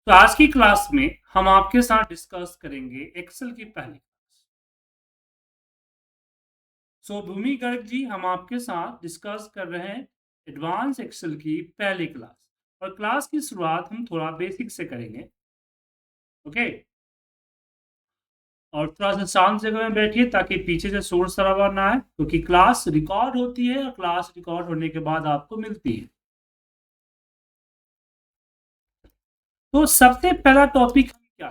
तो आज की क्लास में हम आपके साथ डिस्कस करेंगे एक्सेल की पहली क्लास। भूमि गर्ग जी, हम आपके साथ डिस्कस कर रहे हैं एडवांस एक्सेल की पहली क्लास। और क्लास की शुरुआत हम थोड़ा बेसिक से करेंगे। ओके, और थोड़ा सा शांत जगह में बैठिए ताकि पीछे से शोर शराबा ना आए, क्योंकि क्लास रिकॉर्ड होती है और क्लास रिकॉर्ड होने के बाद आपको मिलती है। तो सबसे पहला टॉपिक क्या,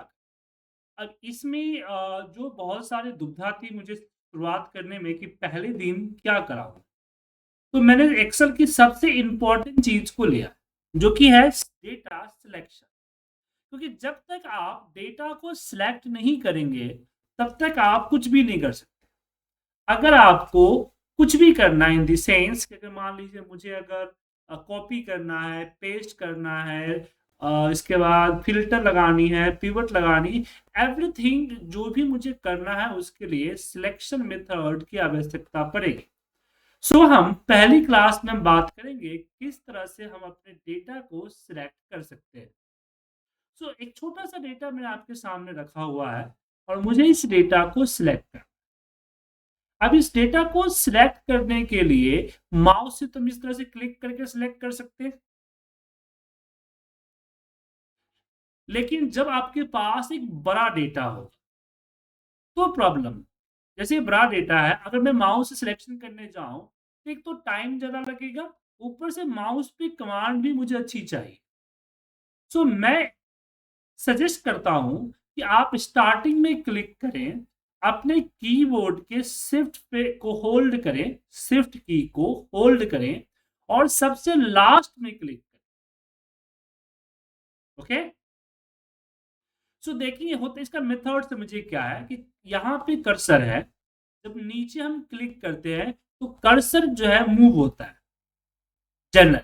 अब इसमें जो बहुत सारी दुविधा थी मुझे शुरुआत करने में कि पहले दिन क्या कराऊं, तो मैंने एक्सेल की सबसे इंपॉर्टेंट चीज को लिया, जो कि है डेटा सिलेक्शन। क्योंकि जब तक आप डेटा को सिलेक्ट नहीं करेंगे तब तक आप कुछ भी नहीं कर सकते। अगर आपको कुछ भी करना है इन द सेंस, अगर मान लीजिए मुझे अगर कॉपी करना है, पेस्ट करना है, इसके बाद फिल्टर लगानी है, पिवट लगानी, एवरीथिंग जो भी मुझे करना है उसके लिए सिलेक्शन मेथड की आवश्यकता पड़ेगी। हम पहली क्लास में बात करेंगे किस तरह से हम अपने डेटा को सिलेक्ट कर सकते हैं। एक छोटा सा डेटा मैंने आपके सामने रखा हुआ है और मुझे इस डेटा को सिलेक्ट करना। अब इस डेटा को सिलेक्ट करने के लिए माउस से तुम इस तरह से क्लिक करके सिलेक्ट कर सकते हैं। लेकिन जब आपके पास एक बड़ा डेटा हो तो प्रॉब्लम, जैसे बड़ा डेटा है, अगर मैं माउस से सिलेक्शन करने जाऊं तो एक तो टाइम ज्यादा लगेगा, ऊपर से माउस पे कमांड भी मुझे अच्छी चाहिए। मैं सजेस्ट करता हूं कि आप स्टार्टिंग में क्लिक करें, अपने कीबोर्ड के शिफ्ट पे को होल्ड करें, शिफ्ट की को होल्ड करें और सबसे लास्ट में क्लिक करें। ओके, देखिए होता इसका मेथड से मुझे क्या है कि यहाँ पे कर्सर है, जब नीचे हम क्लिक करते हैं तो कर्सर जो है मूव होता है जनरल,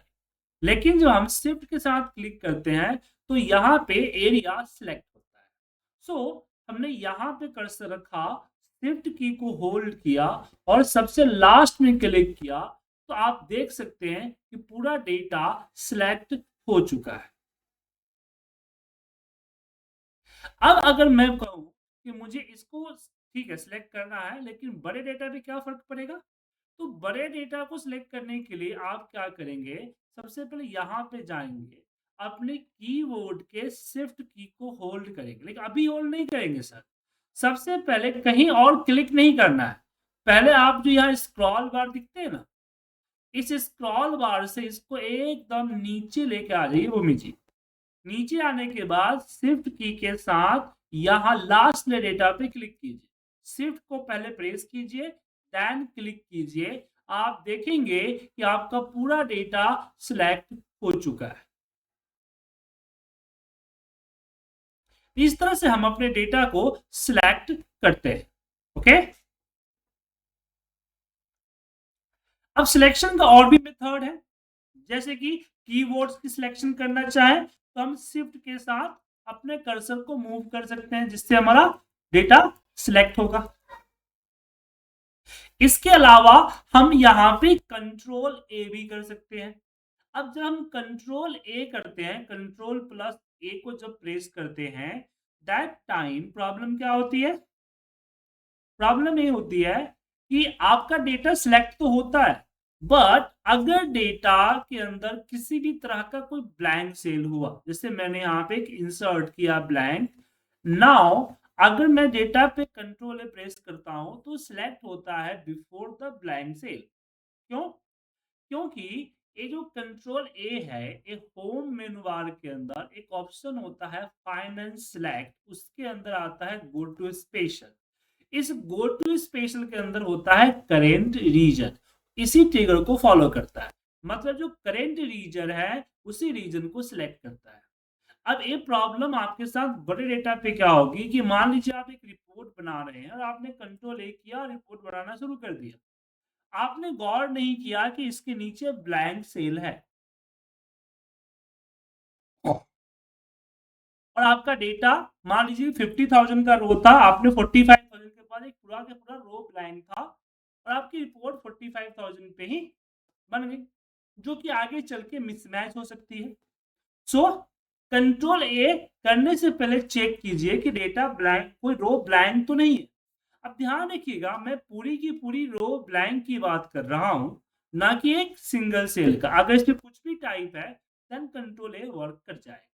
लेकिन जब हम शिफ्ट के साथ क्लिक करते हैं तो यहाँ पे एरिया सिलेक्ट होता है। हमने यहाँ पे कर्सर रखा, शिफ्ट की को होल्ड किया और सबसे लास्ट में क्लिक किया, तो आप देख सकते हैं कि पूरा डेटा सिलेक्ट हो चुका है। अब अगर मैं कहूं कि मुझे इसको ठीक है सिलेक्ट करना है, लेकिन बड़े डेटा पे क्या फर्क पड़ेगा, तो बड़े डेटा को सिलेक्ट करने के लिए आप क्या करेंगे, सबसे पहले यहाँ पे जाएंगे, अपने कीबोर्ड के शिफ्ट की को होल्ड करेंगे, लेकिन अभी होल्ड नहीं करेंगे सर। सबसे पहले कहीं और क्लिक नहीं करना है, पहले आप जो यहाँ स्क्रॉल बार दिखते हैं ना, इस स्क्रॉल बार से इसको एकदम नीचे लेके आ जाइए भूमि जी। नीचे आने के बाद शिफ्ट की के साथ यहां लास्ट में डेटा पे क्लिक कीजिए, शिफ्ट को पहले प्रेस कीजिए, देन क्लिक कीजिए। आप देखेंगे कि आपका पूरा डेटा सिलेक्ट हो चुका है। इस तरह से हम अपने डेटा को सिलेक्ट करते हैं। ओके, अब सिलेक्शन का और भी मेथड है, जैसे कि कीवर्ड्स की सिलेक्शन करना चाहे तो हम शिफ्ट के साथ अपने कर्सर को मूव कर सकते हैं, जिससे हमारा डेटा सिलेक्ट होगा। इसके अलावा हम यहाँ पे कंट्रोल ए भी कर सकते हैं। अब जब हम कंट्रोल ए करते हैं, कंट्रोल प्लस ए को जब प्रेस करते हैं, दैट टाइम प्रॉब्लम क्या होती है, प्रॉब्लम ये होती है कि आपका डेटा सिलेक्ट तो होता है, बट अगर डेटा के अंदर किसी भी तरह का कोई ब्लैंक सेल हुआ, जैसे मैंने यहाँ पे एक इंसर्ट किया ब्लैंक, नाउ अगर मैं डेटा पे कंट्रोल ए प्रेस करता हूं तो सिलेक्ट होता है बिफोर द ब्लैंक सेल। क्यों, क्योंकि ये जो कंट्रोल ए है, ये होम मेनू बार के अंदर एक ऑप्शन होता है फाइनेंस सिलेक्ट, उसके अंदर आता है गो टू स्पेशल। इस गो टू स्पेशल के अंदर होता है करेंट रीजन, इसी ट्रिगर को फॉलो करता है, मतलब जो करेंट रीजन है उसी रीजन को सिलेक्ट करता है। अब ये प्रॉब्लम आपके साथ बड़े डेटा पे क्या होगी कि मान लीजिए आप एक रिपोर्ट बना रहे हैं और आपने कंट्रोल ए किया, रिपोर्ट बनाना शुरू कर दिया, आपने गौर नहीं किया कि इसके नीचे ब्लैंक सेल है और आपका डेटा मान लीजिए 50,000 का रो था, आपने 45,000 के बाद एक पूरा का पूरा रो ब्लैंक था और आपकी रिपोर्ट 45,000 पे ही बन गई, जो कि आगे चल के मिसमैच हो सकती है। कंट्रोल ए करने से पहले चेक कीजिए कि डेटा ब्लैंक, कोई रो ब्लैंक तो नहीं है। अब ध्यान रखिएगा, मैं पूरी की पूरी रो ब्लैंक की बात कर रहा हूं, ना कि एक सिंगल सेल का। अगर इसमें कुछ भी टाइप है देन कंट्रोल ए वर्क कर जाएगा।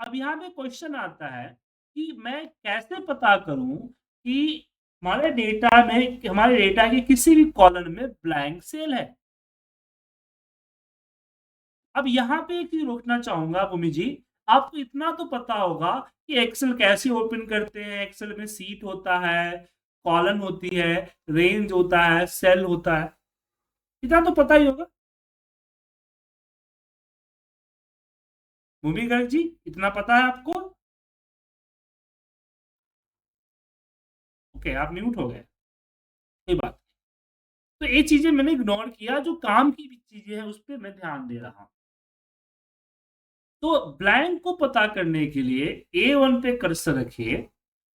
अब यहाँ पे क्वेश्चन आता है कि मैं कैसे पता करूं कि हमारे डेटा के किसी भी कॉलम में ब्लैंक सेल है। अब यहाँ पे एक चीज रोकना चाहूंगा भूमि जी, आपको इतना तो पता होगा कि एक्सेल कैसे ओपन करते हैं। एक्सेल में सीट होता है, कॉलम होती है, रेंज होता है, सेल होता है, इतना तो पता ही होगा। भूमि गर्ग जी, इतना पता है आपको? ओके, आप म्यूट हो गए, कोई बात। तो ये चीजें मैंने इग्नोर किया, जो काम की भी चीजें हैं उस पर मैं ध्यान दे रहा हूं। तो ब्लैंक को पता करने के लिए A1 पे कर्सर रखिए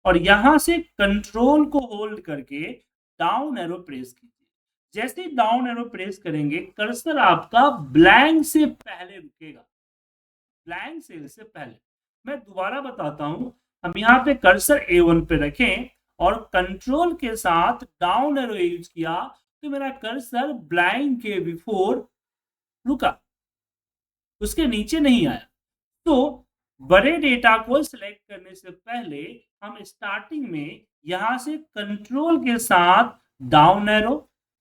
और यहां से कंट्रोल को होल्ड करके डाउन एरो प्रेस कीजिए। जैसे डाउन एरो प्रेस करेंगे कर्सर आपका ब्लैंक से पहले रुकेगा, ब्लैंक सेल से पहले। मैं दोबारा बताता हूं, हम यहाँ पे कर्सर A1 पे रखें और कंट्रोल के साथ डाउन एरो यूज किया तो मेरा कर्सर ब्लैंक के बिफोर रुका, उसके नीचे नहीं आया। तो बड़े डेटा को सिलेक्ट करने से पहले हम स्टार्टिंग में यहां से कंट्रोल के साथ down arrow,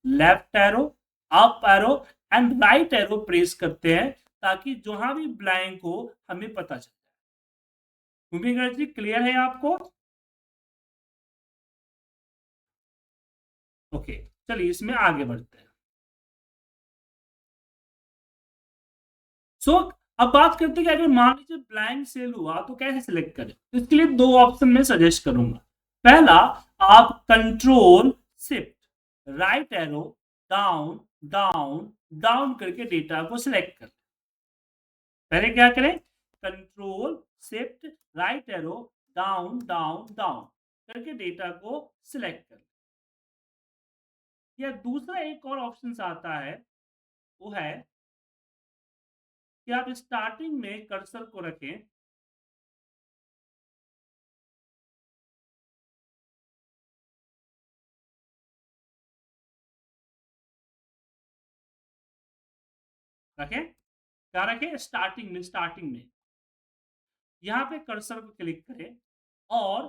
left arrow, up arrow and right arrow press करते हैं ताकि जहां भी ब्लैंक हो हमें पता चले। भूमिका जी, क्लियर है आपको? ओके, चलिए इसमें आगे बढ़ते हैं। सो अब बात करते हैं कि अगर मान लीजिए ब्लैंक सेल हुआ तो कैसे सिलेक्ट करें। तो इसके लिए दो ऑप्शन में सजेस्ट करूंगा। पहला, आप control shift right arrow down down down करके डेटा को सिलेक्ट करें। पहले क्या करें, control shift right arrow down down down करके डेटा को सिलेक्ट करें। या दूसरा एक और ऑप्शन आता है, वो है कि आप स्टार्टिंग में कर्सर को रखें, रखें क्या रखें, स्टार्टिंग में यहां पे कर्सर को क्लिक करें और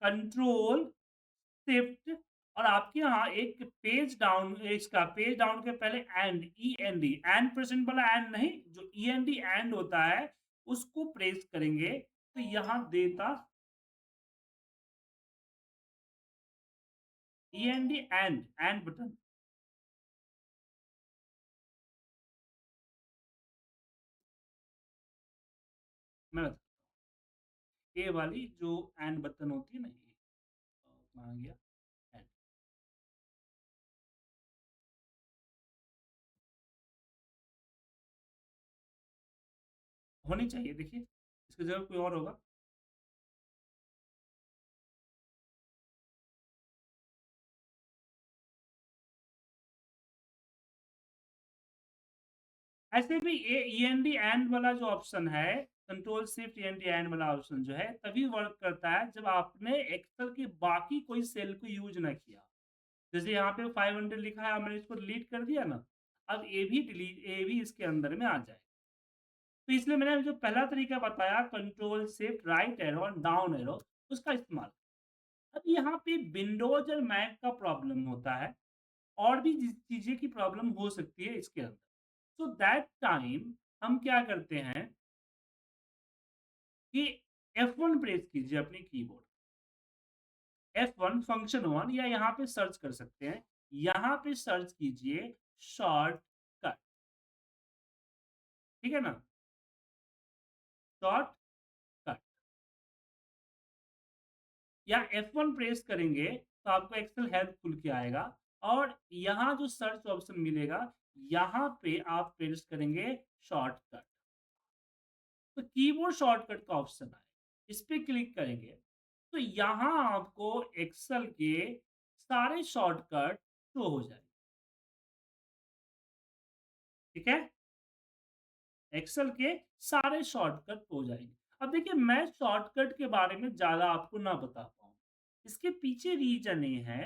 कंट्रोल शिफ्ट, और आपके यहाँ एक पेज डाउन, इसका पेज डाउन के पहले एंड, END एंड प्रेजेंट वाला एंड नहीं, जो END एंड होता है उसको प्रेस करेंगे तो यहाँ देता END एंड बटन। मैं ये वाली जो एंड बटन होती है ना, ये कहाँ गया एंड, होनी चाहिए। देखिए इसकी जगह कोई और होगा। ऐसे भी ये END एंड वाला जो ऑप्शन है, कंट्रोल शिफ्ट END एंड वाला ऑप्शन जो है तभी वर्क करता है जब आपने एक्सेल की बाकी कोई सेल को यूज ना किया। जैसे यहाँ पे 500 लिखा है, मैंने इसको डिलीट कर दिया ना, अब ये भी इसके अंदर में आ जाए। तो इसलिए मैंने जो पहला तरीका बताया कंट्रोल शिफ्ट राइट एरो और डाउन एरो, उसका इस्तेमाल। अब यहाँ पे विंडोज और मैक का प्रॉब्लम होता है, और भी चीजें की प्रॉब्लम हो सकती है इसके अंदर। सो दैट टाइम हम क्या करते हैं कि F1 प्रेस कीजिए अपने कीबोर्ड, F1 फंक्शन 1, या यहाँ पे सर्च कर सकते हैं, यहाँ पे सर्च कीजिए शॉर्ट कट, ठीक है ना, शॉर्ट कट। या F1 प्रेस करेंगे तो आपको एक्सेल हेल्प खुल के आएगा, और यहाँ जो सर्च ऑप्शन मिलेगा यहाँ पे आप प्रेस करेंगे शॉर्टकट, तो कीबोर्ड शॉर्टकट का ऑप्शन है, इस पे क्लिक करेंगे तो यहाँ आपको एक्सेल के सारे शॉर्टकट शो हो जाए। ठीक है, एक्सेल के सारे शॉर्टकट हो जाएँगे। अब देखिए मैं शॉर्टकट के बारे में ज़्यादा आपको ना बता पाऊँ। इसके पीछे रीज़न ये है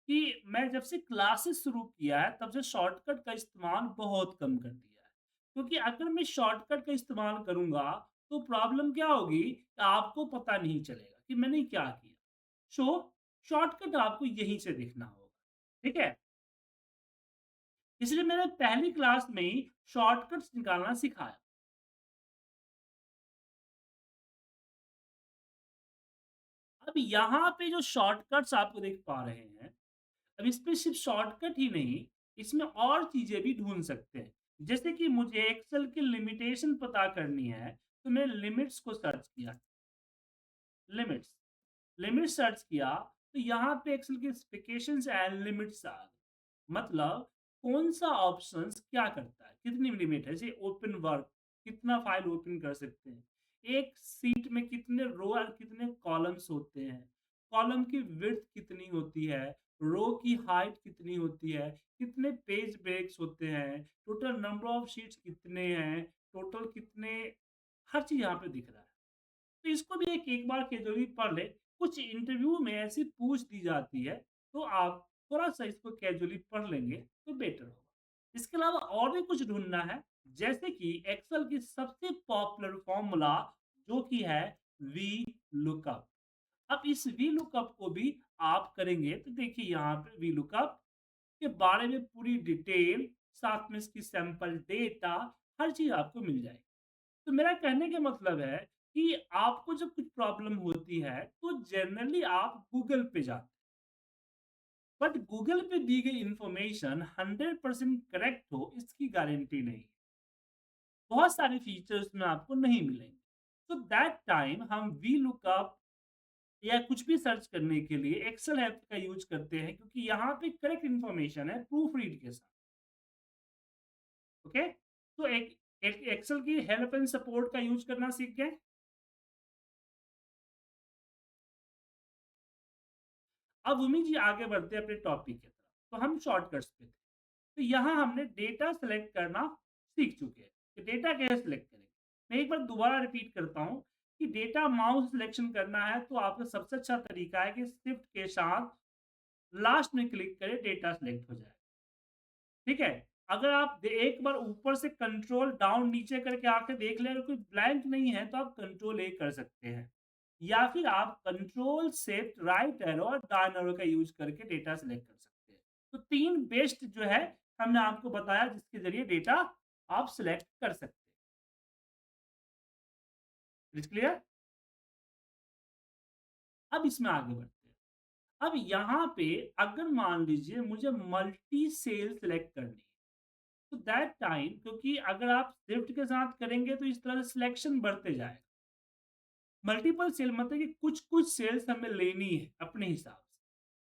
कि मैं जब से क्लासेस शुरू किया है तब से शॉर्टकट का इस्तेमाल बहुत कम कर दिया है। क्योंकि अगर मैं शॉर्टकट का इस्तेमाल करूँगा तो प्रॉब्लम क्या होगी कि आपको पता नहीं चलेगा कि मैंने क्या किया। सो शॉर्टकट आपको यहीं से देखना होगा। ठीक है? इसलिए मैंने पहली क्लास में ही शॉर्टकट्स निकालना सिखाया। अब यहाँ पे जो शॉर्टकट्स आपको देख पा रहे हैं, अब इसमें सिर्फ़ शॉर्टकट ही नहीं, इसमें और चीज़ें भी ढूँढ सकते हैं। जैसे कि मुझे एक्सेल की लिमिटेशन पता करनी है, तो मैं लिमिट्स को सर्च किया, लिमिट्स। लिमिट सर्च किया, तो यहाँ पे एक्सेल के स्पेसिफिकेशंस एंड लिमिट्स आ गए। मतलब कौन-सा ऑप्शंस क्या करता है, कितनी लिमिट है, जैसे ओपन वर्क, कितना फाइल ओपन कर सकते हैं। एक शीट में कितने रो और कितने कॉलम्स होते हैं, कॉलम की विड्थ कितनी होती है, रो की हाइट कितनी होती है, कितने पेज ब्रेक्स होते हैं, टोटल नंबर ऑफ शीट्स कितने हैं, टोटल कितने हर चीज़ यहाँ पे दिख रहा है। तो इसको भी एक बार कैजुअली पढ़ लें। कुछ इंटरव्यू में ऐसी पूछ दी जाती है, तो आप थोड़ा-सा इसको कैजुअली पढ़ लेंगे तो बेटर होगा। इसके अलावा और भी कुछ ढूँढना है, जैसे कि एक्सेल की सबसे पॉपुलर फ़ॉर्मूला जो कि है वी-लुकअप। अब इस वी-लुकअप को भी आप करेंगे तो देखिए यहाँ पे वी-लुकअप के बारे में पूरी डिटेल, साथ में इसकी सैंपल डेटा, हर चीज़ आपको मिल जाएगी। तो मेरा कहने का मतलब है कि आपको जब कुछ प्रॉब्लम होती है, तो जनरली आप गूगल पे जाते हैं। बट गूगल पे दी गई इन्फॉर्मेशन 100% करेक्ट हो, इसकी गारंटी नहीं है। बहुत सारे फीचर्स में आपको नहीं मिलेंगे। तो दैट टाइम हम वी लुकअप या कुछ भी सर्च करने के लिए एक्सेल ऐप का यूज़ करते हैं क्योंकि यहाँ पे करेक्ट इन्फॉर्मेशन है प्रूफ रीड के साथ। ओके? तो एक एक एक्सेल की हेल्प एंड सपोर्ट का यूज़ करना सीख गए। अब उम्मीद जी आगे बढ़ते हैं अपने टॉपिक की तरफ। तो हम शॉर्टकट्स पे थे। तो यहाँ हमने डेटा सेलेक्ट करना सीख चुके हैं कि डेटा कैसे सेलेक्ट करें। मैं एक बार दोबारा रिपीट करता हूँ कि डेटा माउस सिलेक्शन करना है तो आपका सबसे अच्छा तरीका है कि शिफ्ट के साथ लास्ट में क्लिक करें, डेटा सेलेक्ट हो जाए। ठीक है? अगर आप एक बार ऊपर से कंट्रोल डाउन नीचे करके आके देख लें, अगर कोई ब्लैंक नहीं है तो आप कंट्रोल ए कर सकते हैं। या फिर आप कंट्रोल शिफ्ट राइट एरो और डाउन एरो का यूज़ करके डेटा सेलेक्ट कर सकते हैं। तो 3 बेस्ट जो है हमने आपको बताया जिसके ज़रिए डेटा आप सेलेक्ट कर सकते हैं। Is clear? अब इसमें आगे बढ़ते हैं। अब यहाँ पे अगर मान लीजिए मुझे मल्टी सेल सेलेक्ट करनी है, तो दैट टाइम क्योंकि अगर आप शिफ्ट के साथ करेंगे तो इस तरह से सिलेक्शन बढ़ते जाएगा। मल्टीपल सेल मतलब कि कुछ-कुछ सेल्स हमें लेनी है अपने हिसाब से।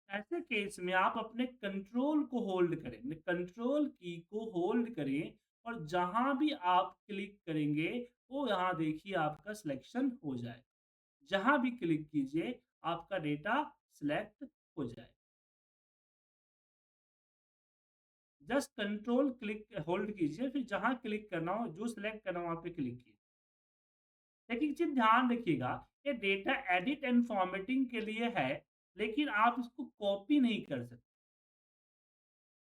ऐसे केस में आप अपने कंट्रोल को होल्ड करें, अपने कंट्रोल की को होल्ड करें और जहाँ भी आप क्लिक करेंगे, वो यहाँ देखिए आपका सिलेक्शन हो जाएगा। जहाँ भी क्लिक कीजिए, आपका डेटा सिलेक्ट हो जाए। जस्ट कंट्रोल क्लिक होल्ड कीजिए, फिर जहाँ क्लिक करना हो, जो सिलेक्ट करना हो, वहाँ पे क्लिक कीजिए। लेकिन एक चीज़ ध्यान रखिएगा, ये डेटा एडिट एंड फॉर्मेटिंग के लिए है, लेकिन आप इसको कॉपी नहीं कर सकते।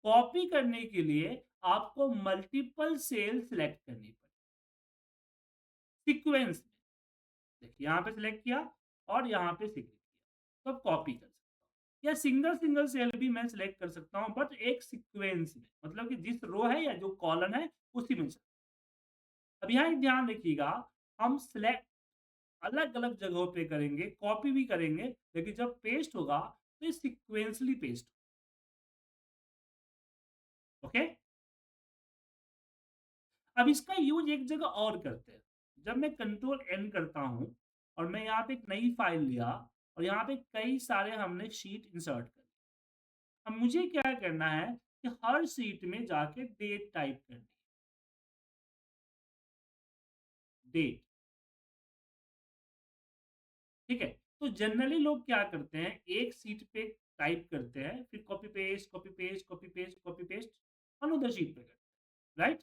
कॉपी करने के लिए आपको मल्टीपल सेल सिलेक्ट करनी पड़ेगी, सीक्वेंस में। देखिए यहाँ पे सिलेक्ट किया और यहाँ पे सिलेक्ट किया, तो कॉपी कर सकता हूँ। या सिंगल-सिंगल सेल भी मैं सिलेक्ट कर सकता हूँ बट एक सीक्वेंस में, मतलब कि जिस रो है या जो कॉलम है, उसी में अब यहाँ एक ध्यान रखिएगा, हम सिलेक्ट अलग-अलग जगहों पे करेंगे, कॉपी भी करेंगे, लेकिन जब पेस्ट होगा, तो ये सीक्वेंसली पेस्ट ओके? अब इसका यूज़ एक जगह और करते हैं। जब मैं कंट्रोल एन करता हूँ और मैं यहाँ पे एक नई फाइल लिया और यहाँ पे कई सारे हमने शीट इंसर्ट कर अब मुझे क्या करना है कि हर शीट में जाके डेट टाइप करनी है, डेट, ठीक है? तो जनरली लोग क्या करते हैं, एक शीट पे टाइप करते हैं, फिर copy paste, copy paste, copy paste, copy paste, another sheet पे करते हैं, राइट?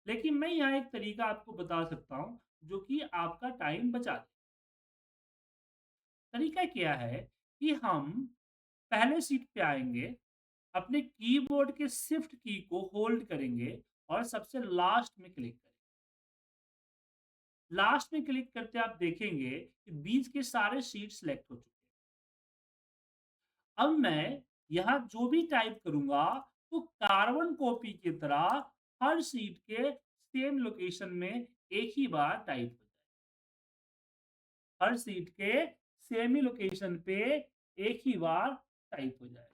लेकिन मैं यहाँ एक तरीका आपको बता सकता हूँ, जो कि आपका टाइम बचा दे। तरीका क्या है कि हम पहले सीट पे आएँगे, अपने कीबोर्ड के शिफ्ट की को होल्ड करेंगे और सबसे लास्ट में क्लिक करेंगे। लास्ट में क्लिक करते आप देखेंगे कि बीच के सारे शीट सेलेक्ट हो चुके हैं। अब मैं यहाँ जो भी टाइप करूँगा, तो कार्बन कॉपी की तरह हर शीट के सेम लोकेशन में एक ही बार टाइप हो जाए। हर शीट के सेम ही लोकेशन पे एक ही बार टाइप हो जाए।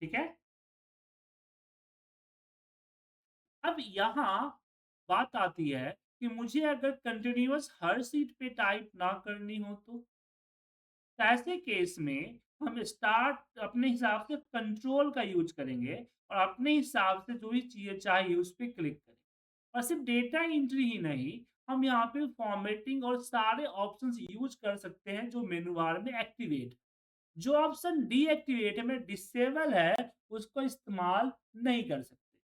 ठीक है? अब यहाँ बात आती है कि मुझे अगर कंटिन्यूअस हर शीट पे टाइप ना करनी हो तो? तो ऐसे केस में हम स्टार्ट अपने हिसाब से कंट्रोल का यूज़ करेंगे और अपने हिसाब से जो भी चीज़ें चाहिए उस पे क्लिक करें। और सिर्फ़ डेटा एंट्री ही नहीं, हम यहाँ पे फॉर्मेटिंग और सारे ऑप्शंस यूज़ कर सकते हैं जो मेनू बार में एक्टिवेट। जो ऑप्शन डीएक्टिवेट है, में डिसेबल है, उसको इस्तेमाल नहीं कर सकते।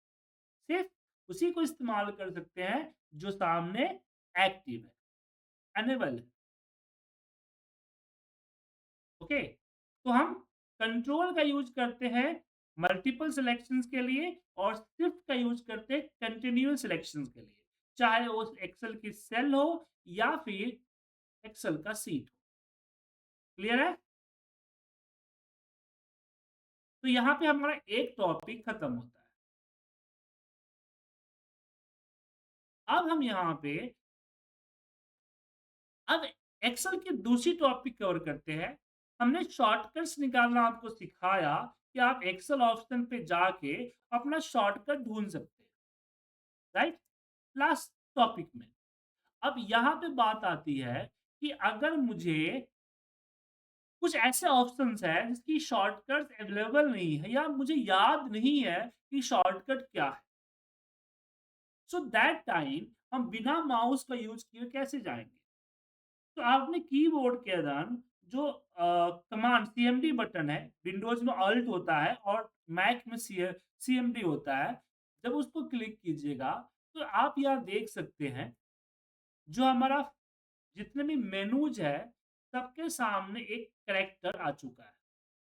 सिर्फ़ उसी को इस्तेमाल कर सकते हैं जो सामने एक्टिव है, इनेबल है। ओके, तो हम कंट्रोल का यूज करते हैं मल्टीपल सिलेक्शंस के लिए और शिफ्ट का यूज करते हैं कंटिन्यूअस सिलेक्शंस के लिए, चाहे वो एक्सेल की सेल हो या फिर एक्सेल का सीट हो। क्लियर है? तो यहाँ पे हमारा एक टॉपिक खत्म होता है। अब हम यहाँ पे अब एक्सेल की दूसरी टॉपिक कवर करते हैं। हमने शॉर्टकट्स निकालना आपको सिखाया कि आप एक्सेल ऑप्शन पे जाके अपना शॉर्टकट ढूंढ सकते हैं, राइट? लास्ट टॉपिक में अब यहाँ पे बात आती है कि अगर मुझे कुछ ऐसे ऑप्शंस हैं जिसकी शॉर्टकट्स अवेलेबल नहीं है या मुझे याद नहीं है कि शॉर्टकट क्या है। सो दैट टाइम हम बिना माउस का यूज किए कैसे जाएंगे? तो आपने कीबोर्ड के अंदर जो कमांड सीएमडी बटन है, विंडोज में ऑल्ट होता है और मैक में सीएमडी होता है। जब उसको क्लिक कीजिएगा तो आप यहाँ देख सकते हैं जो हमारा जितने भी मेनूज है, सबके सामने एक कैरेक्टर आ चुका है।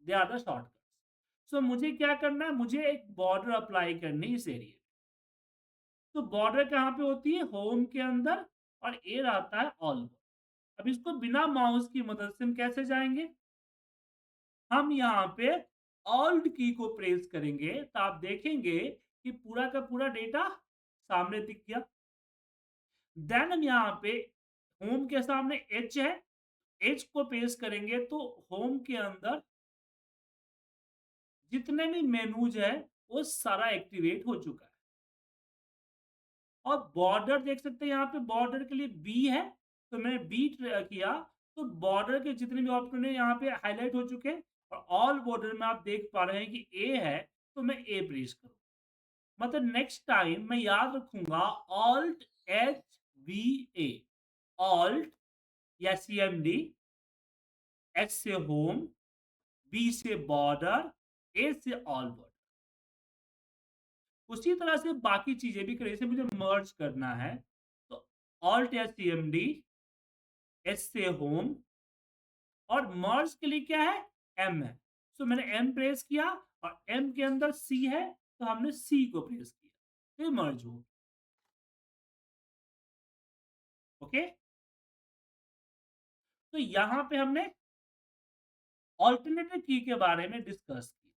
They are the shortcuts. So मुझे क्या करना है, मुझे एक बॉर्डर अप्लाई करनी है इस एरिया। तो बॉर्डर कहाँ पे होती है? होम के अंदर, और ए रहता है ऑल। अब इसको बिना माउस की मदद से हम कैसे जाएंगे? हम यहाँ पे ऑल्ट की को प्रेस करेंगे तो आप देखेंगे कि पूरा का पूरा डेटा सामने दिख गया। देन हम यहाँ पे होम के सामने एच है, एच को प्रेस करेंगे तो होम के अंदर जितने भी मेनूज है वो सारा एक्टिवेट हो चुका है। और बॉर्डर देख सकते हैं, यहाँ पे बॉर्डर के लिए बी है, तो मैंने बी किया तो बॉर्डर के जितने भी ऑप्शन है यहाँ पे हाईलाइट हो चुके हैं। और ऑल बॉर्डर में आप देख पा रहे हैं कि ए है, तो मैं ए प्रेस करूँ। मतलब नेक्स्ट टाइम मैं याद रखूंगा alt H V A, alt या सी एम डी, एच से होम, बी से बॉर्डर, ए से ऑल बॉर्डर। उसी तरह से बाकी चीजें भी करें, जैसे मुझे मर्ज करना है तो ऑल्ट या सी एम डी, एच से होम, और मर्ज के लिए क्या है? एम है। सो मैंने एम प्रेस किया और एम के अंदर सी है, तो हमने सी को प्रेस किया, तो मर्ज हो। ओके, तो यहां पे हमने ऑल्टरनेटिव की के बारे में डिस्कस किया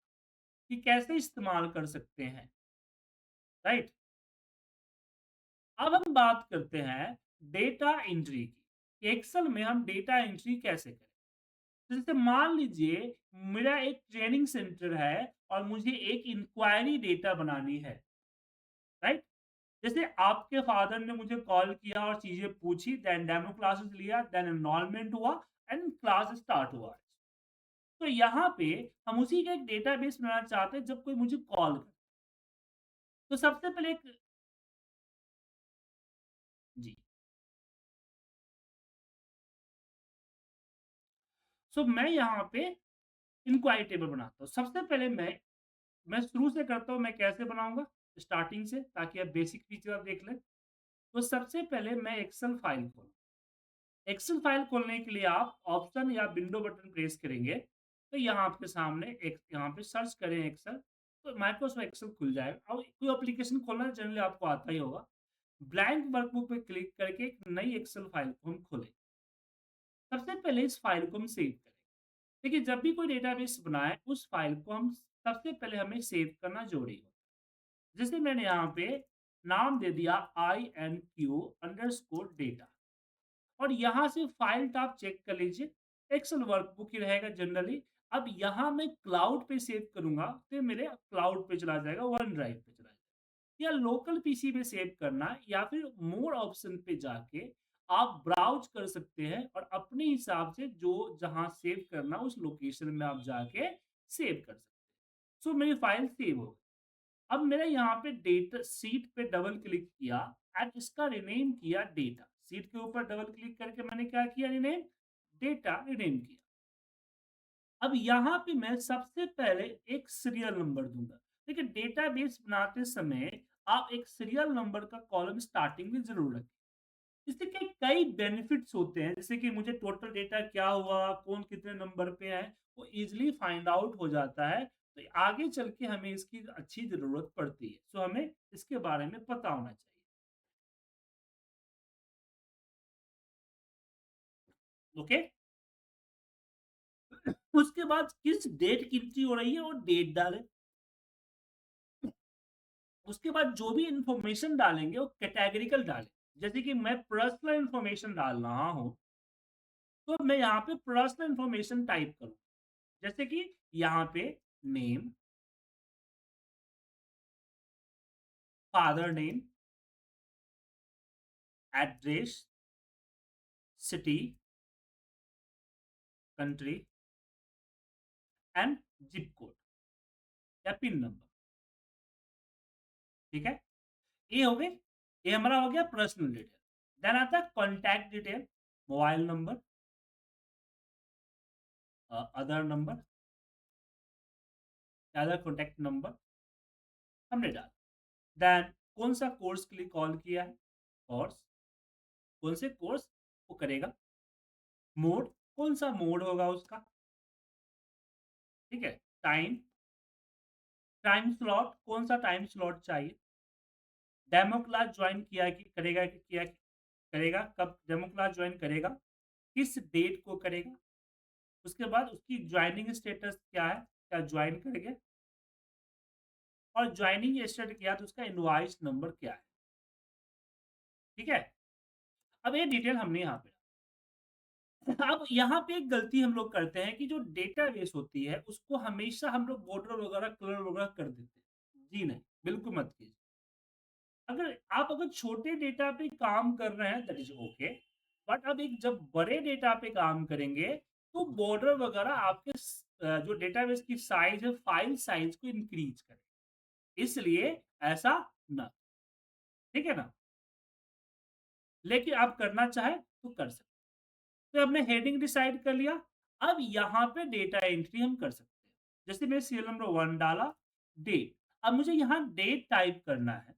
कि कैसे इस्तेमाल कर सकते हैं, राइट? अब हम बात करते हैं डेटा एंट्री की। एक्सेल में हम डेटा एंट्री कैसे करें? तो जैसे मान लीजिए मेरा एक ट्रेनिंग सेंटर है और मुझे एक इंक्वायरी डेटा बनानी है, राइट? जैसे आपके फादर ने मुझे कॉल किया और चीजें पूछी, देन डेमो क्लासेस लिया, देन एनरोलमेंट हुआ एंड क्लास स्टार्ट हुआ। तो यहाँ पे हम उसी का एक डेटाबेस बनाना चाहते हैं जब कोई मुझे कॉल करे। तो सबसे पहले एक जी, सो मैं यहाँ पे इंक्वायरी टेबल बनाता हूँ। सबसे पहले मैं मैं शुरू से करता हूँ, मैं कैसे बनाऊँगा, स्टार्टिंग से, ताकि आप बेसिक फीचर आप देख लें। तो सबसे पहले मैं एक्सेल फाइल खोलूँ। एक्सेल फाइल खोलने के लिए आप ऑप्शन या विंडो बटन प्रेस करेंगे, तो यहाँ आपके सामने एक यहाँ पे सर्च करें एक्सेल, तो माइक्रोसॉफ्ट एक्सेल खुल जाएगा। अब कोई एप्लीकेशन खोलना जनरली आपको आता ही होगा। ब्लैंक वर्कबुक पे क्लिक करके एक नई एक्सेल फाइल को हम खोलें। सबसे पहले इस फाइल को हम सेव करें। देखिए, जब भी कोई डेटाबेस बनाए, उस फाइल को हम सबसे पहले हमें सेव करना ज़रूरी है। जैसे मैंने यहाँ पे नाम दे दिया INQ_data, और यहाँ से फाइल टाइप चेक कर लीजिए, एक्सेल वर्कबुक ही रहेगा जनरली। अब यहाँ मैं क्लाउड पे सेव करूँगा, तो ये मेरे क्लाउड पे चला जाएगा, वन ड्राइव पे चला जाएगा। या लोकल पीसी पे सेव करना है, या फिर मोर ऑप्शन पे जाके आप ब्राउज़ कर सकते हैं और अपने हिसाब से जो जहाँ सेव करना उस लोकेशन में आप जाके सेव कर सकते हैं। सो मेरी फाइल सेव हो गई। अब मैंने यहाँ पे डेटा शीट पे डबल क्लिक किया एंड इसका रीनेम किया डेटा। शीट के ऊपर डबल क्लिक करके मैंने क्या किया, रीनेम, डेटा रीनेम किया। अब यहाँ पे मैं सबसे पहले एक सीरियल नंबर दूँगा। देखिए, डेटाबेस बनाते समय आप एक सीरियल नंबर का कॉलम स्टार्टिंग में ज़रूर रखें। इससे कई बेनिफिट्स होते हैं, जैसे कि मुझे टोटल डेटा क्या हुआ, कौन कितने नंबर पे है, वो ईज़िली फाइंड आउट हो जाता है। तो आगे चल के हमें इसकी अच्छी ज़रूरत पड़ती है। सो हमें इसके बारे में पता होना चाहिए। ओके? उसके बाद किस डेट की एंट्री हो रही है, वो डेट डालें। उसके बाद जो भी इन्फॉर्मेशन डालेंगे वो कैटेगरिकल डालें। जैसे कि मैं पर्सनल इन्फॉर्मेशन डाल रहा हूँ, तो मैं यहाँ पे पर्सनल इन्फॉर्मेशन टाइप करूँ। जैसे कि यहाँ पे name, father name, address, city, country and zip code या पिन नंबर। ठीक है? ये हो गए, ये हमारा हो गया पर्सनल डिटेल। देन आता है contact detail, mobile number, other number, other contact number हमने डाला। देन कौन सा कोर्स के लिए कॉल किया है, कोर्स, कौन से कोर्स वो करेगा, मोड, कौन सा मोड होगा उसका, ठीक है, टाइम, टाइम स्लॉट, कौन सा टाइम स्लॉट चाहिए, डेमो क्लास ज्वाइन किया है कि करेगा, कि किया करेगा, कब डेमो क्लास ज्वाइन करेगा, किस डेट को करेगा, उसके बाद उसकी ज्वाइनिंग स्टेटस क्या है, क्या ज्वाइन करेंगे, और ज्वाइनिंग स्टार्ट किया तो उसका इनवॉइस नंबर क्या है। ठीक है? अब ये डिटेल हमने यहाँ पे, अब यहाँ पे एक गलती हम लोग करते हैं कि जो डेटाबेस होती है उसको हमेशा हम लोग बॉर्डर वगैरह कलर वगैरह कर देते हैं। जी नहीं, बिल्कुल मत कीजिए। अगर छोटे डेटा पे काम कर रहे हैं दैट इज ओके, बट अब एक जब बड़े डेटा पे काम करेंगे तो बॉर्डर वगैरह आपके जो डेटाबेस की साइज है, फाइल साइज को इंक्रीज करें। इसलिए ऐसा ना, ठीक है ना? लेकिन आप करना चाहे तो कर सकते हैं। तो हमने हेडिंग डिसाइड कर लिया। अब यहाँ पे डेटा एंट्री हम कर सकते हैं। जैसे मैंने सीरियल नंबर 1 डाला, डेट। अब मुझे यहाँ डेट टाइप करना है,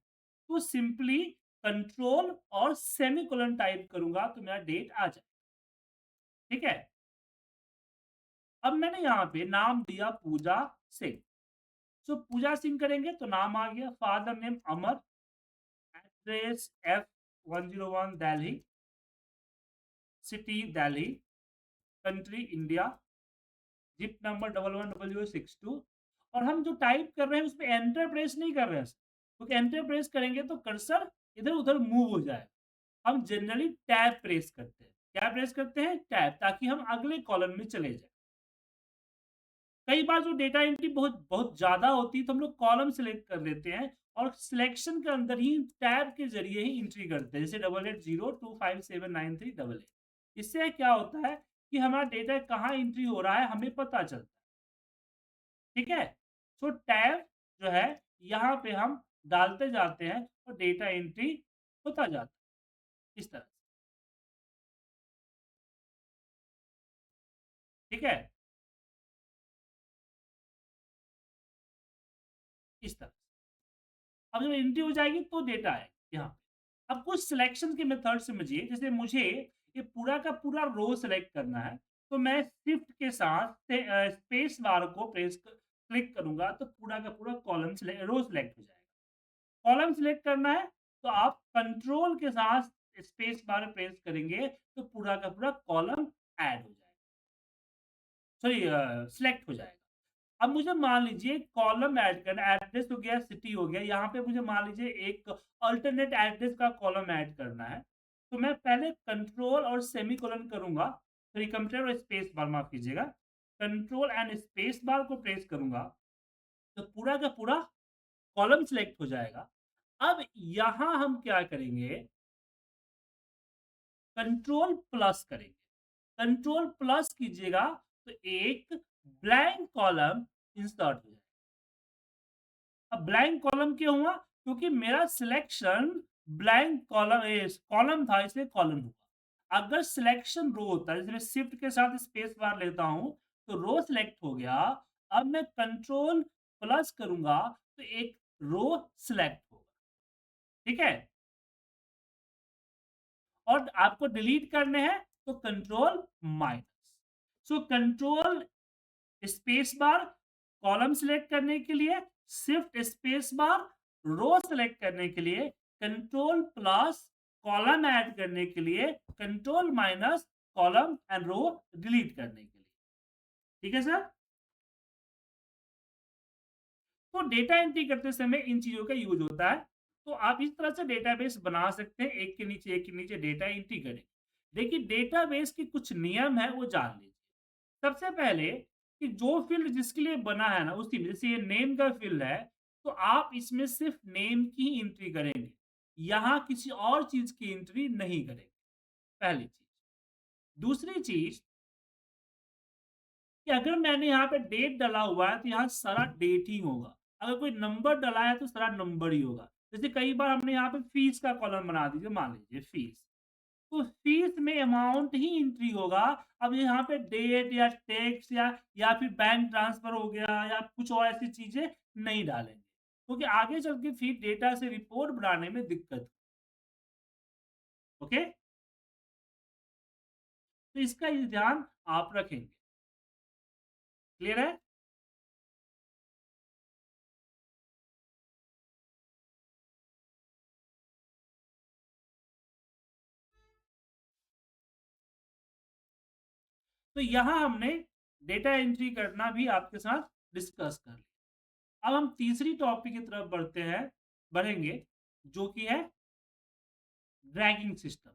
तो सिंपली कंट्रोल और सेमीकोलन टाइप करूँगा तो मेरा डेट आ जाए। ठीक है? अब मैंने यहाँ पे नाम दिया पूजा सिंह। सो पूजा सिंह करेंगे तो नाम आ गया, father name Amar, address F101 Delhi, city Delhi, country India, zip number 110062, और हम जो टाइप कर रहे हैं उसमें एंटर प्रेस नहीं कर रहे हैं, क्योंकि एंटर प्रेस करेंगे तो कर्सर इधर उधर मूव हो जाए। हम जनरली टैब प्रेस करते हैं। क्या प्रेस करते हैं? टैब, ताकि हम अगले कॉलम में चले जाए। कई बार जो डेटा एंट्री बहुत बहुत ज्यादा होती है तो हम लोग कॉलम सेलेक्ट कर लेते हैं और सिलेक्शन के अंदर ही टैब के जरिए ही एंट्री करते हैं, जैसे 8802579388। इससे क्या होता है कि हमारा डेटा कहाँ एंट्री हो रहा है हमें पता चलता है। ठीक है? सो टैब जो है, यहाँ पे हम डालते जाते हैं और डेटा एंट्री होता जाता है, इस तरह से। ठीक है? इस तरह से। अब जब एंट्री हो जाएगी तो डेटा आएगा यहाँ पे। अब कुछ सिलेक्शन के मेथड समझिए, जैसे मुझे ये पूरा का पूरा रो सेलेक्ट करना है, तो मैं शिफ्ट के साथ स्पेस बार को क्लिक करूँगा तो पूरा का पूरा रो सेलेक्ट हो जाएगा। कॉलम सेलेक्ट करना है तो आप कंट्रोल के साथ स्पेस बार प्रेस करेंगे तो पूरा का पूरा कॉलम ऐड हो जाएगा, सॉरी सेलेक्ट हो जाएगा। अब मुझे मान लीजिए कॉलम ऐड करना, एड्रेस हो गया, सिटी हो गया, यहाँ पे मुझे मान लीजिए एक अल्टरनेट एड्रेस का कॉलम ऐड करना है, तो मैं पहले कंट्रोल और सेमीकोलन करूँगा, सॉरी कंट्रोल और स्पेस बार, माफ़ कीजिएगा, कंट्रोल एंड स्पेस बार को प्रेस करूँगा, तो पूरा का पूरा कॉलम सिलेक्ट हो जाएगा। अब यहाँ हम क्या करेंगे, कंट्रोल प्लस करेंगे। कंट्रोल प्लस कीजिएगा तो एक ब्लैंक कॉलम इंसर्ट हो जाएगा। अब ब्लैंक कॉलम क्यों हुआ? क्योंकि मेरा सिलेक्शन ब्लैंक कॉलम था, इसलिए कॉलम हुआ। अगर सिलेक्शन रो होता है, जैसे मैं शिफ्ट के साथ स्पेस बार लेता हूं तो रो सिलेक्ट हो गया। अब मैं कंट्रोल प्लस करूंगा तो एक रो सिलेक्ट होगा, ठीक है। और आपको डिलीट करने हैं तो control minus. So control space bar column select करने के लिए, shift space bar row select करने के लिए, कंट्रोल प्लस कॉलम ऐड करने के लिए, control minus column and row delete करने के लिए, ठीक है सर। तो डेटा एंट्री करते समय इन चीजों का यूज होता है। तो आप इस तरह से डेटाबेस बना सकते हैं, एक के नीचे एक के नीचे डेटा एंट्री करें। देखिए डेटाबेस के कुछ नियम है वो जान लीजिए। सबसे पहले कि जो फ़ील्ड जिसके लिए बना है ना, उसी में, जैसे ये नेम का फ़ील्ड है, तो आप इसमें सिर्फ़ नेम की ही एंट्री करेंगे। यहाँ किसी और चीज़ की एंट्री नहीं करेंगे, पहली चीज़। दूसरी चीज़ कि अगर मैंने यहाँ पे डेट डाला हुआ है, तो यहाँ सारा डेट ही होगा। अगर कोई नंबर डाला है, तो सारा नंबर ही होगा। जैसे कई बार हमने यहाँ पे फ़ीस का कॉलम बना दीजिए, मान लीजिए फ़ीस। तो फीस में अमाउंट ही एंट्री होगा। अब यहाँ पे डेट या टैक्स या फिर बैंक ट्रांसफर हो गया या कुछ और ऐसी चीजें नहीं डालेंगे, क्योंकि आगे चल के फिर डेटा से रिपोर्ट बनाने में दिक्कत। ओके, तो इसका ये ध्यान आप रखेंगे। क्लियर है? तो यहाँ हमने डेटा एंट्री करना भी आपके साथ डिस्कस कर लिया। अब हम तीसरी टॉपिक की तरफ बढ़ेंगे, जो कि है ड्रैगिंग सिस्टम।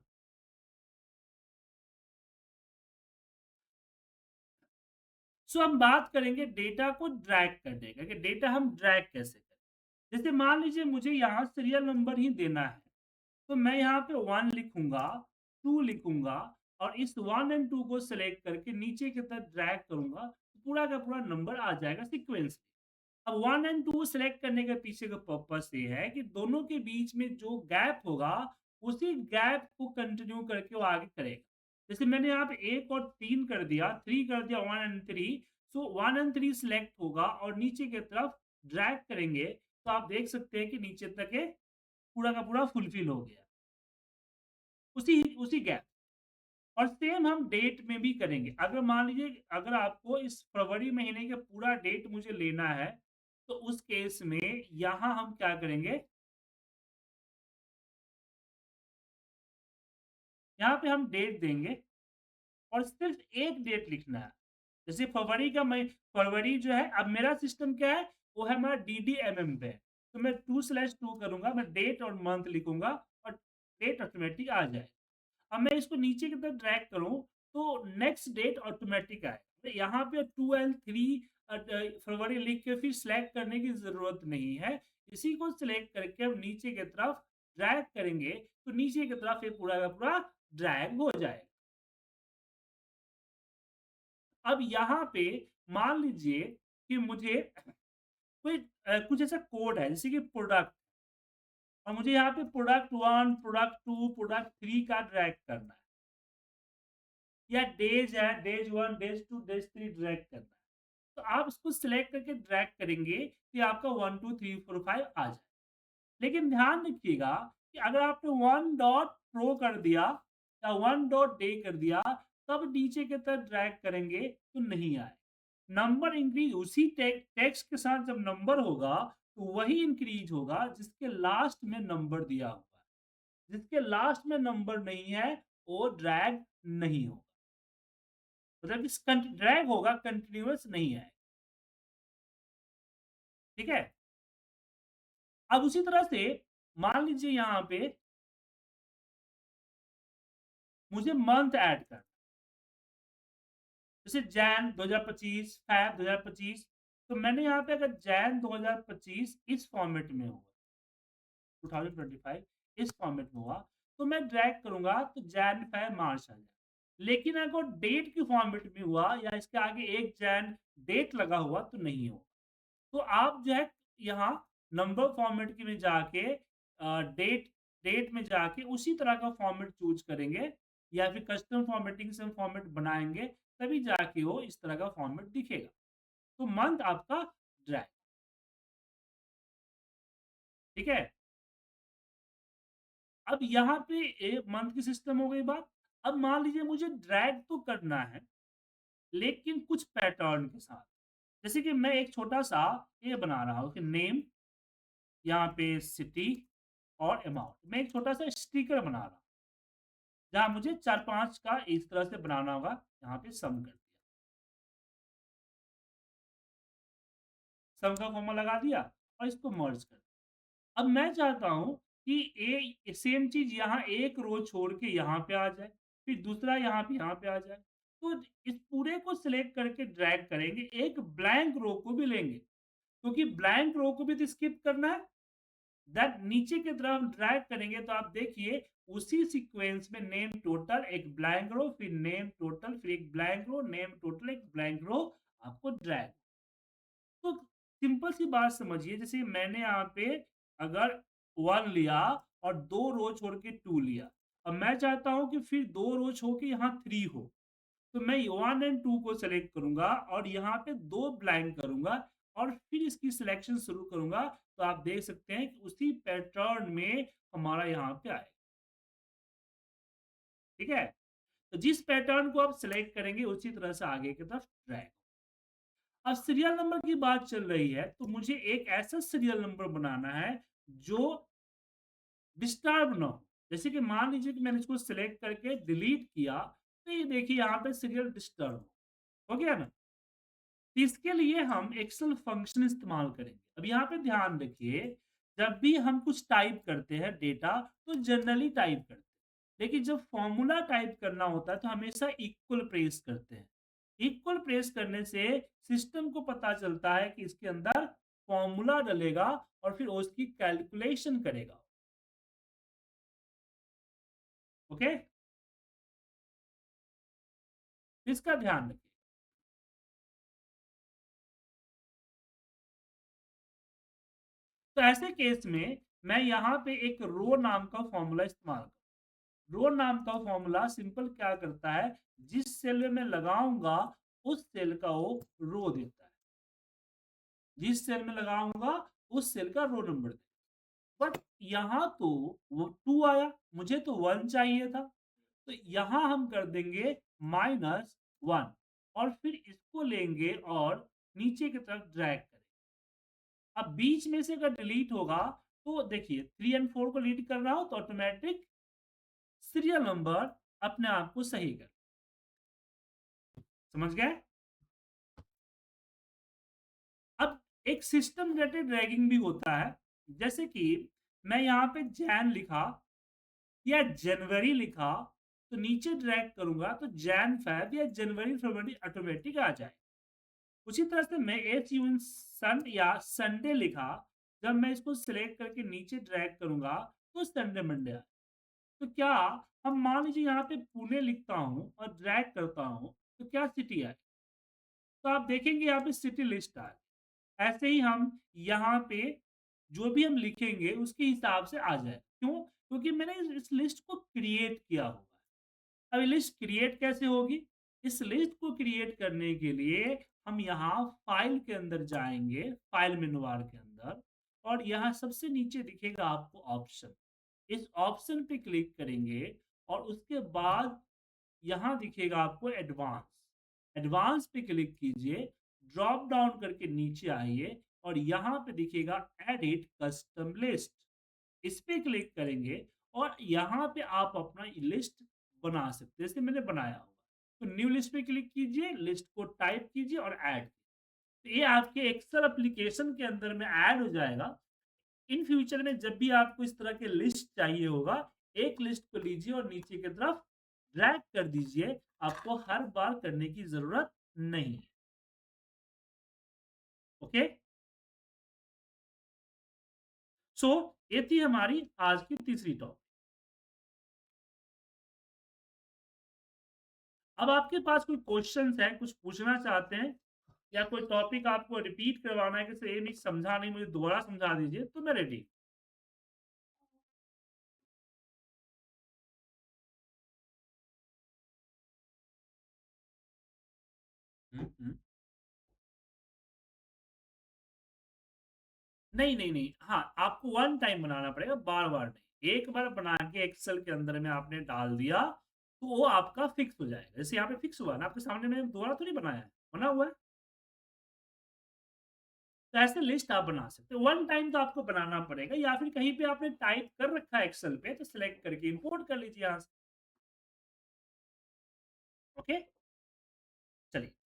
सो हम बात करेंगे डेटा को ड्रैग करने का, कि डेटा हम ड्रैग कैसे करें। जैसे मान लीजिए मुझे यहाँ सीरियल नंबर ही देना है, तो मैं यहाँ पे 1 लिखूंगा, 2 लिखूंगा, और इस 1 एंड 2 को सेलेक्ट करके नीचे की तरफ ड्रैग करूंगा, तो पूरा का पूरा नंबर आ जाएगा सीक्वेंस में। अब 1 एंड 2 सेलेक्ट करने के पीछे का पर्पस ये है कि दोनों के बीच में जो गैप होगा, उसी गैप को कंटिन्यू करके वो आगे करेगा। जैसे मैंने यहाँ पे 1 और 3 कर दिया, 3 कर दिया, 1 एंड 3, सो 1 एंड 3 सिलेक्ट होगा और नीचे की तरफ ड्रैग करेंगे, तो आप देख सकते हैं कि नीचे तक ये पूरा का पूरा फुलफिल हो गया, उसी उसी गैप। और सेम हम डेट में भी करेंगे। अगर मान लीजिए अगर आपको इस फरवरी महीने का पूरा डेट मुझे लेना है, तो उस केस में यहाँ हम क्या करेंगे, यहाँ पे हम डेट देंगे और सिर्फ एक डेट लिखना है। जैसे फरवरी जो है, अब मेरा सिस्टम क्या है, वो है हमारा DDMM पे है। तो मैं 2/2 करूँगा, मैं डेट और मंथ लिखूँगा और डेट ऑटोमेटिक आ जाएगा। अब मैं इसको नीचे की तरफ ड्रैग करूँ, तो नेक्स्ट डेट ऑटोमेटिक आएगा। तो यहाँ पे 2 एंड 3 फरवरी लिख के फिर सिलेक्ट करने की ज़रूरत नहीं है। इसी को सिलेक्ट करके हम नीचे की तरफ ड्रैग करेंगे, तो नीचे की तरफ ये पूरा का पूरा ड्रैग हो जाएगा। अब यहाँ पे मान लीजिए कि मुझे कोई कुछ ऐसा कोड है, जैसे कि प्रोडक्ट, और मुझे यहाँ पे प्रोडक्ट 1, प्रोडक्ट 2, प्रोडक्ट 3 का ड्रैग करना है, या डेज है, डेज 1, डेज 2, डेज 3 ड्रैग करना है। तो आप इसको सिलेक्ट करके ड्रैग करेंगे कि आपका 1, 2, 3, 4, 5 आ जाए। लेकिन ध्यान रखिएगा कि अगर आपने 1 डॉट प्रो कर दिया या 1 डॉट डे कर दिया, तब नीचे की तरफ ड्रैग करेंगे तो नहीं आए। नंबर इंक्रीज़ उसी टेक्स्ट के साथ जब नंबर होगा, तो वही इंक्रीज़ होगा जिसके लास्ट में नंबर दिया हुआ है। जिसके लास्ट में नंबर नहीं है, वो ड्रैग नहीं होगा। मतलब इस ड्रैग होगा, कंटीन्यूअस नहीं है। ठीक है? अब उसी तरह से मान लीजिए यहाँ पे मुझे मंथ ऐड करना, जैसे जैन 2025, फ़ैब 2025, तो मैंने यहाँ पे अगर जैन 2025 इस फॉर्मेट में हुआ, 2025 इस फॉर्मेट में हुआ, तो मैं ड्रैग करूँगा तो जैन, फ़ैब, मार्च आ जाएगा। लेकिन अगर डेट के फॉर्मेट में हुआ या इसके आगे 1 जैन डेट लगा हुआ तो नहीं होगा। तो आप जो है यहाँ नंबर फॉर्मेट के में जाके डेट डेट में जाके उसी तरह का फॉर्मेट चूज़ करेंगे या फिर कस्टम फॉर्मेटिंग से हम फॉर्मेट बनाएँगे, तभी जाके वो इस तरह का फॉर्मेट दिखेगा। तो मंथ आपका ड्रैग, ठीक है? अब यहाँ पे मंथ की सिस्टम हो गई बात। अब मान लीजिए मुझे ड्रैग तो करना है, लेकिन कुछ पैटर्न के साथ। जैसे कि मैं एक छोटा-सा ये बना रहा हूँ कि नेम, यहाँ पे सिटी और अमाउंट। मैं एक छोटा-सा स्टिकर बना रहा हूँ, जहाँ मुझे 4-5 का इस तरह से बनाना होगा, यहाँ पे सम कर दिया। सम का कॉमा लगा दिया और इसको मर्ज कर दिया। अब मैं चाहता हूँ कि सेम चीज़ यहाँ एक रो छोड़ के यहाँ पे आ जाए, फिर दूसरा यहाँ पे आ जाए। तो इस पूरे को सिलेक्ट करके ड्रैग करेंगे, एक ब्लैंक रो को भी लेंगे, क्योंकि ब्लैंक रो को भी तो स्किप करना है। दैट नीचे की तरफ ड्रैग करेंगे तो आप देखिए उसी सीक्वेंस में नेम टोटल एक ब्लैंक रो, फिर नेम टोटल, फिर एक ब्लैंक रो, नेम टोटल, एक ब्लैंक रो आपको ड्रैग। तो सिंपल सी बात समझिए, जैसे मैंने यहाँ पे अगर 1 लिया और 2 रो छोड़ के 2 लिया। अब मैं चाहता हूँ कि फिर 2 रो छोड़ के यहाँ 3 हो। तो मैं 1 एंड 2 को सेलेक्ट करूँगा और यहाँ पे 2 ब्लैंक करूँगा और फिर इसकी सिलेक्शन शुरू करूँगा, तो आप देख सकते हैं कि उसी पैटर्न में हमारा यहाँ पे आएगा, ठीक है? तो जिस पैटर्न को आप सिलेक्ट करेंगे उसी तरह से आगे की तरफ ड्रैग। अब सीरियल नंबर की बात चल रही है, तो मुझे एक ऐसा सीरियल नंबर बनाना है जो डिस्टर्ब ना हो। जैसे कि मान लीजिए कि मैंने इसको सिलेक्ट करके डिलीट किया, तो ये देखिए यहाँ पे सीरियल डिस्टर्ब हो गया ना? इसके लिए हम एक्सेल फंक्शन इस्तेमाल करेंगे। अब यहाँ पे ध्यान रखिए, जब भी हम कुछ टाइप करते हैं डेटा, तो जनरली टाइप करते हैं। लेकिन जब फॉर्मूला टाइप करना होता है, तो हमेशा इक्वल प्रेस करते हैं। इक्वल प्रेस करने से सिस्टम को पता चलता है कि इसके अंदर फॉर्मूला डलेगा और फिर उसकी कैलकुलेशन करेगा। ओके? इसका ध्यान रखिए। तो ऐसे केस में मैं यहाँ पे एक रो नाम का फॉर्मूला इस्तेमाल रो नाम का फॉर्मूला सिंपल क्या करता है, जिस सेल में मैं लगाऊंगा उस सेल का वो रो देता है। जिस सेल में लगाऊंगा उस सेल का रो नंबर देता है। बट यहाँ तो वो 2 आया, मुझे तो 1 चाहिए था। तो यहाँ हम कर देंगे -1 और फिर इसको लेंगे और नीचे की तरफ ड्रैग करेंगे। अब बीच में से अगर डिलीट होगा, तो देखिए 3 एंड 4 को लीड कर रहा हूँ तो ऑटोमेटिक सीरियल नंबर अपने आप को सही कर, समझ गए? अब एक सिस्टम रेटेड रैगिंग भी होता है, जैसे कि मैं यहाँ पे जैन लिखा या जनवरी लिखा, तो नीचे ड्रैग करूँगा तो जैन फ़ेब या जनवरी फरवरी ऑटोमेटिक आ जाए। उसी तरह से मैं एसयूएन सन या संडे लिखा, जब मैं इसको सिलेक्ट करके नीचे ड्रैग करूँगा, तो संडे मंडे आए। तो क्या हम मान लीजिए यहाँ पे पुणे लिखता हूँ और ड्रैग करता हूँ, तो क्या सिटी आए? तो आप देखेंगे यहाँ पे सिटी लिस्ट आ रही है। ऐसे ही हम यहाँ पे जो भी हम लिखेंगे उसके हिसाब से आ जाए। क्यों? क्योंकि मैंने इस लिस्ट को क्रिएट किया हुआ है। अब ये लिस्ट क्रिएट कैसे होगी? इस लिस्ट को क्रिएट करने के लिए हम यहाँ फाइल के अंदर जाएँगे, फाइल मेनू बार के अंदर और यहाँ सबसे नीचे दिखेगा आपको ऑप्शन। इस ऑप्शन पे क्लिक करेंगे और उसके बाद यहाँ दिखेगा आपको एडवांस। एडवांस पे क्लिक कीजिए, ड्रॉप डाउन करके नीचे आइए और यहाँ पे दिखेगा एडिट कस्टम लिस्ट। इस पे क्लिक करेंगे और यहाँ पे आप अपना लिस्ट बना सकते हैं, जैसे मैंने बनाया हुआ। तो न्यू लिस्ट पे क्लिक कीजिए, लिस्ट को टाइप कीजिए और ऐड। तो ये आपके एक्सेल एप्लीकेशन के अंदर में ऐड हो जाएगा। इन फ्यूचर में जब भी आपको इस तरह के लिस्ट चाहिए होगा, एक लिस्ट को लीजिए और नीचे की तरफ ड्रैग कर दीजिए, आपको हर बार करने की ज़रूरत नहीं है। ओके? सो ये थी हमारी आज की तीसरी टॉपिक। अब आपके पास कोई क्वेश्चन्स हैं, कुछ पूछना चाहते हैं या कोई टॉपिक आपको रिपीट करवाना है कि सर ये नहीं समझा नहीं, मुझे दोबारा समझा दीजिए, तो मैं रेडी। हुँ, हुँ। नहीं, नहीं, नहीं। हाँ, आपको वन टाइम बनाना पड़ेगा, बार-बार नहीं। एक बार बना के एक्सेल के अंदर में आपने डाल दिया, तो वो आपका फिक्स हो जाएगा। जैसे यहाँ पे फिक्स हुआ ना, आपके सामने मैंने दोबारा थोड़ी बनाया है, बना हुआ है। तो ऐसे लिस्ट आप बना सकते हो। वन टाइम तो आपको बनाना पड़ेगा या फिर कहीं पे आपने टाइप कर रखा है एक्सेल पे, तो सिलेक्ट करके इम्पोर्ट कर लीजिए यहाँ से। ओके? चलिए।